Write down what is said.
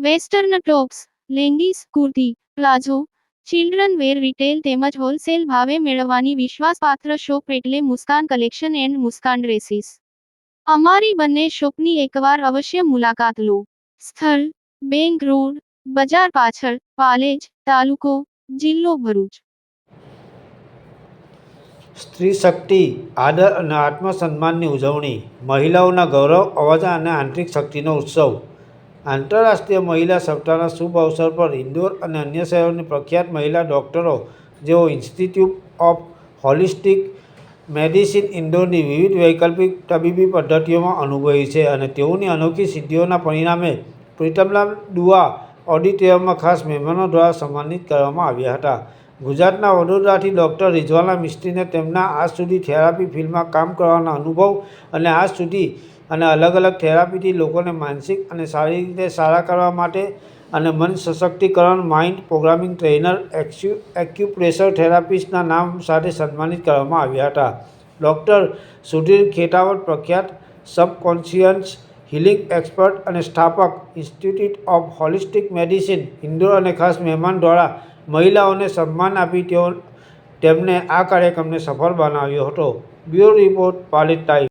Western tops, leggings, kurti, palazzo, children wear retail તેમજ wholesale ભાવે મેળવવાની વિશ્વાસપાત્ર શોપ એટલે Muskan collection and Muskan dresses. અમારી બંને શોપની એકવાર અવશ્ય મુલાકાત લો. સ્થળ: બેંક રોડ, બજાર પાછળ, પાલેજ, તાલુકો, જિલ્લો ભરૂચ. સ્ત્રી શક્તિ, આદર અને આત્મસન્માનની ઉજવણી. મહિલાઓના ગૌરવ, અવાજ અને આંતરિક શક્તિનો ઉત્સવ. આંતરરાષ્ટ્રીય મહિલા સપ્તાહના શુભ અવસર પર ઇન્દોર અને અન્ય શહેરોની પ્રખ્યાત મહિલા ડોક્ટરો, જેઓ ઇન્સ્ટિટ્યૂટ ઓફ હોલિસ્ટિક મેડિસિન ઇન્દોરની વિવિધ વૈકલ્પિક તબીબી પદ્ધતિઓમાં અનુભવી છે અને તેઓની અનોખી સિદ્ધિઓના પરિણામે પ્રીતમલાલ દુઆ ઓડિટોરિયમમાં ખાસ મહેમાનો દ્વારા સન્માનિત કરવામાં આવ્યા હતા. ગુજરાતના વડોદરાથી ડૉક્ટર રિઝવાના મિસ્ત્રીને તેમના આજ સુધી થેરાપી ફિલ્ડમાં કામ કરવાના અનુભવ અને આજ સુધી અને અલગ અલગ થેરાપીથી લોકોને માનસિક અને શારીરિક રીતે સારા કરવા માટે અને મન સશક્તિકરણ, માઇન્ડ પ્રોગ્રામિંગ ટ્રેનર, એક્યુપ્રેશર થેરાપિસ્ટના નામ સાથે સન્માનિત કરવામાં આવ્યા હતા. ડૉક્ટર સુધીર ખેતાવત, પ્રખ્યાત સબકોન્શિયસ હીલિંગ એક્સપર્ટ અને સ્થાપક, institute of holistic medicine Indore અને ખાસ મહેમાન દ્વારા મહિલાઓને સન્માન આપી તેમને આ કાર્યક્રમને સફળ બનાવ્યો હતો. Bureau report, Palej times.